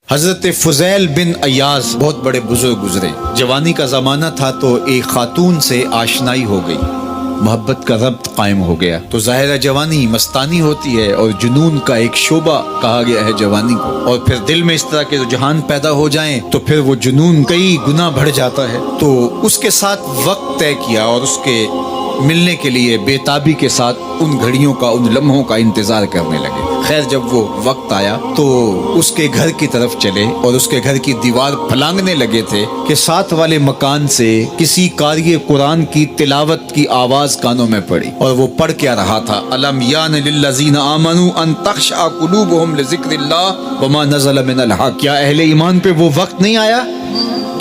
حضرت فضیل بن ایاز بہت بڑے بزرگ گزرے۔ جوانی کا زمانہ تھا تو ایک خاتون سے آشنائی ہو گئی، محبت کا ربط قائم ہو گیا۔ تو ظاہر جوانی مستانی ہوتی ہے اور جنون کا ایک شعبہ کہا گیا ہے جوانی کو، اور پھر دل میں اس طرح کے رجحان پیدا ہو جائیں تو پھر وہ جنون کئی گنا بڑھ جاتا ہے۔ تو اس کے ساتھ وقت طے کیا اور اس کے ملنے کے لیے بے تابی کے ساتھ ان گھڑیوں کا، ان لمحوں کا انتظار کرنے لگے۔ خیر جب وہ وقت آیا تو اس کے گھر کی طرف چلے اور اس کے گھر کی دیوار پھلانگنے لگے تھے کہ ساتھ والے مکان سے کسی قاری قرآن کی تلاوت کی آواز کانوں میں پڑی، اور وہ پڑھ کیا رہا تھا، الم یان للذین آمنوا ان تخشع قلوبهم لذکر اللہ وما نزل من الحق۔ کیا اہل ایمان پہ وہ وقت نہیں آیا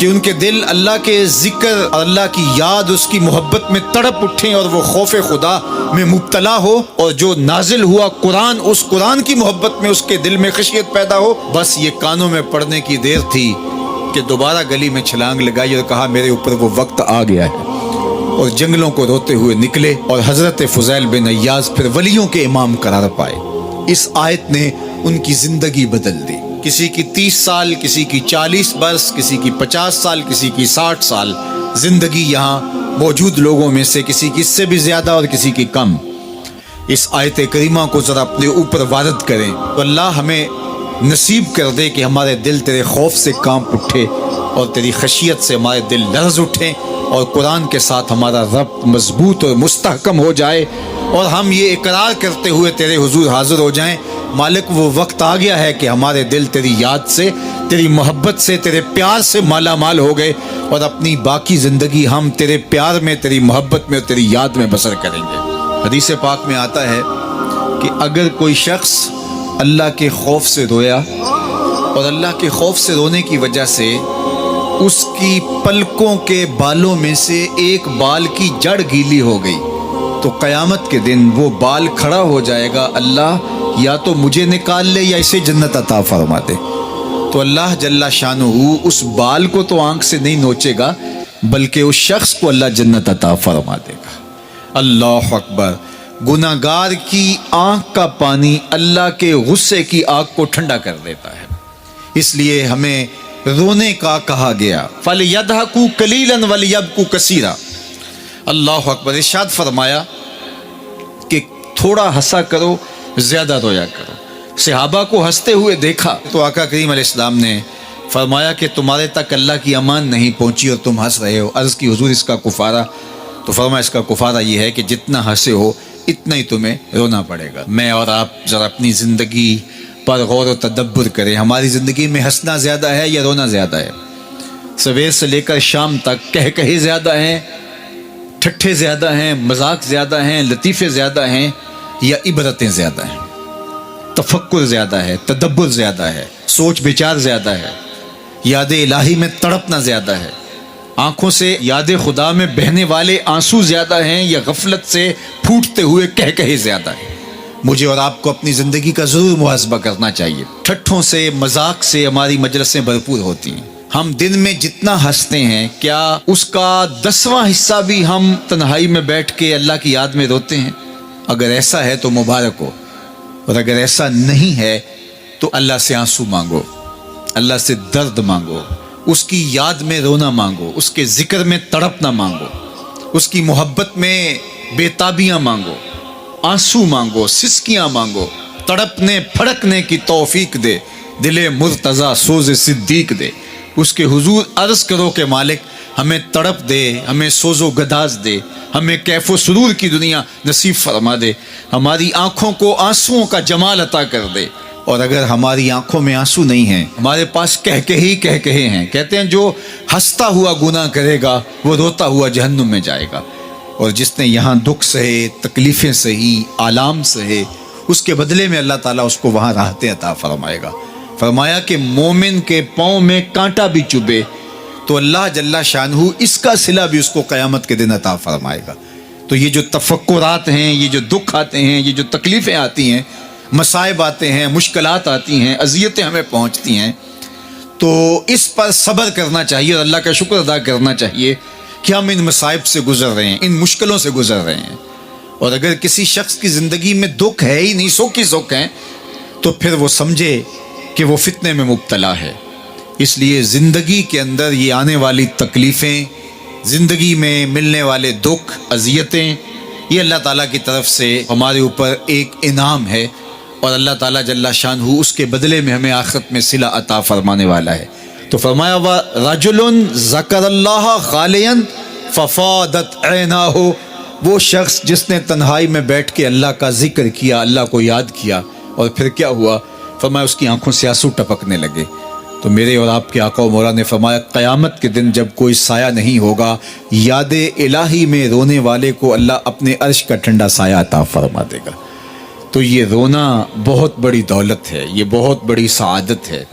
کہ ان کے دل اللہ کے ذکر اور اللہ کی یاد، اس کی محبت میں تڑپ اٹھیں اور وہ خوف خدا میں مبتلا ہو، اور جو نازل ہوا قرآن، اس قرآن کی محبت میں اس کے دل میں خشیت پیدا ہو۔ بس یہ کانوں میں پڑنے کی دیر تھی کہ دوبارہ گلی میں چھلانگ لگائی اور کہا میرے اوپر وہ وقت آ گیا ہے، اور جنگلوں کو روتے ہوئے نکلے، اور حضرت فضیل بن ایاز پھر ولیوں کے امام قرار پائے۔ اس آیت نے ان کی زندگی بدل دی۔ کسی کی 30 سال، کسی کی 40 برس، کسی کی 50 سال، کسی کی 60 سال زندگی یہاں موجود لوگوں میں سے کسی کی اس سے بھی زیادہ اور کسی کی کم۔ اس آیت کریمہ کو ذرا اپنے اوپر وارد کریں تو اللہ ہمیں نصیب کر دے کہ ہمارے دل تیرے خوف سے کانپ اٹھے اور تیری خشیت سے ہمارے دل لرز اٹھیں، اور قرآن کے ساتھ ہمارا ربط مضبوط اور مستحکم ہو جائے، اور ہم یہ اقرار کرتے ہوئے تیرے حضور حاضر ہو جائیں، مالک وہ وقت آ گیا ہے کہ ہمارے دل تیری یاد سے، تیری محبت سے، تیرے پیار سے مالا مال ہو گئے، اور اپنی باقی زندگی ہم تیرے پیار میں، تیری محبت میں اور تیری یاد میں بسر کریں گے۔ حدیث پاک میں آتا ہے کہ اگر کوئی شخص اللہ کے خوف سے رویا اور اللہ کے خوف سے رونے کی وجہ سے اس کی پلکوں کے بالوں میں سے ایک بال کی جڑ گیلی ہو گئی تو قیامت کے دن وہ بال کھڑا ہو جائے گا، اللہ یا تو مجھے نکال لے یا اسے جنت عطا فرما دے۔ تو اللہ جل شانہ اس بال کو تو آنکھ سے نہیں نوچے گا، بلکہ اس شخص کو اللہ جنت عطا فرما دے گا۔ اللہ اکبر۔ گناہگار کی آنکھ کا پانی اللہ کے غصے کی آگ کو ٹھنڈا کر دیتا ہے، اس لیے ہمیں رونے کا کہا گیا، فَلْيَضْحَكُوا قَلِيلًا وَلْيَبْكُوا كَثِيرًا۔ اللہ اکبر۔ ارشاد فرمایا کہ تھوڑا ہنسا کرو، زیادہ رویا کرو۔ صحابہ کو ہنستے ہوئے دیکھا تو آقا کریم علیہ السلام نے فرمایا کہ تمہارے تک اللہ کی امان نہیں پہنچی اور تم ہنس رہے ہو۔ عرض کی حضور اس کا کفارہ؟ تو فرمایا اس کا کفارہ یہ ہے کہ جتنا ہنسے ہو اتنا ہی تمہیں رونا پڑے گا۔ میں اور آپ ذرا اپنی زندگی پر غور و تدبر کریں، ہماری زندگی میں ہنسنا زیادہ ہے یا رونا زیادہ ہے؟ سویر سے لے کر شام تک کہے زیادہ ہیں، ٹھٹھے زیادہ ہیں، مذاق زیادہ ہیں، لطیفے زیادہ ہیں، یا عبرتیں زیادہ ہیں؟ تفکر زیادہ ہے، تدبر زیادہ ہے، سوچ بچار زیادہ ہے، یاد الہی میں تڑپنا زیادہ ہے، آنکھوں سے یاد خدا میں بہنے والے آنسو زیادہ ہیں، یا غفلت سے پھوٹتے ہوئے کہے زیادہ ہیں؟ مجھے اور آپ کو اپنی زندگی کا ضرور محاسبہ کرنا چاہیے۔ ٹھٹھوں سے، مذاق سے ہماری مجلسیں بھرپور ہوتی ہیں۔ ہم دن میں جتنا ہنستے ہیں، کیا اس کا 10واں حصہ بھی ہم تنہائی میں بیٹھ کے اللہ کی یاد میں روتے ہیں؟ اگر ایسا ہے تو مبارک ہو، اور اگر ایسا نہیں ہے تو اللہ سے آنسو مانگو، اللہ سے درد مانگو، اس کی یاد میں رونا مانگو، اس کے ذکر میں تڑپنا مانگو، اس کی محبت میں بے تابیاں مانگو، آنسو مانگو، سسکیاں مانگو، تڑپنے پھڑکنے کی توفیق دے، دل مرتضیٰ سوز صدیق دے۔ اس کے حضور عرض کرو کہ مالک ہمیں تڑپ دے، ہمیں سوز و گداز دے، ہمیں کیف و سرور کی دنیا نصیب فرما دے، ہماری آنکھوں کو آنسوؤں کا جمال عطا کر دے۔ اور اگر ہماری آنکھوں میں آنسو نہیں ہیں، ہمارے پاس کہے ہیں، کہتے ہیں جو ہنستا ہوا گناہ کرے گا وہ روتا ہوا جہنم میں جائے گا، اور جس نے یہاں دکھ سہے، تکلیفیں سہی، آلام سہے، اس کے بدلے میں اللہ تعالیٰ اس کو وہاں راحتیں عطا فرمائے گا۔ فرمایا کہ مومن کے پاؤں میں کانٹا بھی چبھے تو اللہ جل شانہ اس کا صلہ بھی اس کو قیامت کے دن عطا فرمائے گا۔ تو یہ جو تفکرات ہیں، یہ جو دکھ آتے ہیں، یہ جو تکلیفیں آتی ہیں، مصائب آتے ہیں، مشکلات آتی ہیں، اذیتیں ہمیں پہنچتی ہیں، تو اس پر صبر کرنا چاہیے اور اللہ کا شکر ادا کرنا چاہیے کہ ہم ان مصائب سے گزر رہے ہیں، ان مشکلوں سے گزر رہے ہیں۔ اور اگر کسی شخص کی زندگی میں دکھ ہے ہی نہیں، سکھ ہی سکھ ہیں، تو پھر وہ سمجھے کہ وہ فتنے میں مبتلا ہے. اس لیے زندگی کے اندر یہ آنے والی تکلیفیں، زندگی میں ملنے والے دکھ، اذیتیں، یہ اللہ تعالیٰ کی طرف سے ہمارے اوپر ایک انعام ہے، اور اللہ تعالیٰ جل شانہ اس کے بدلے میں ہمیں آخرت میں صلہ عطا فرمانے والا ہے. تو فرمایا رجل ذکر اللہ خالیا ففاضت عیناہ، وہ شخص جس نے تنہائی میں بیٹھ کے اللہ کا ذکر کیا، اللہ کو یاد کیا، اور پھر کیا ہوا؟ فرمایا اس کی آنکھوں سے آنسو ٹپکنے لگے. تو میرے اور آپ کے آقا و مولا نے فرمایا قیامت کے دن جب کوئی سایہ نہیں ہوگا، یاد الہی میں رونے والے کو اللہ اپنے عرش کا ٹھنڈا سایہ عطا فرما دے گا. تو یہ رونا بہت بڑی دولت ہے، یہ بہت بڑی سعادت ہے.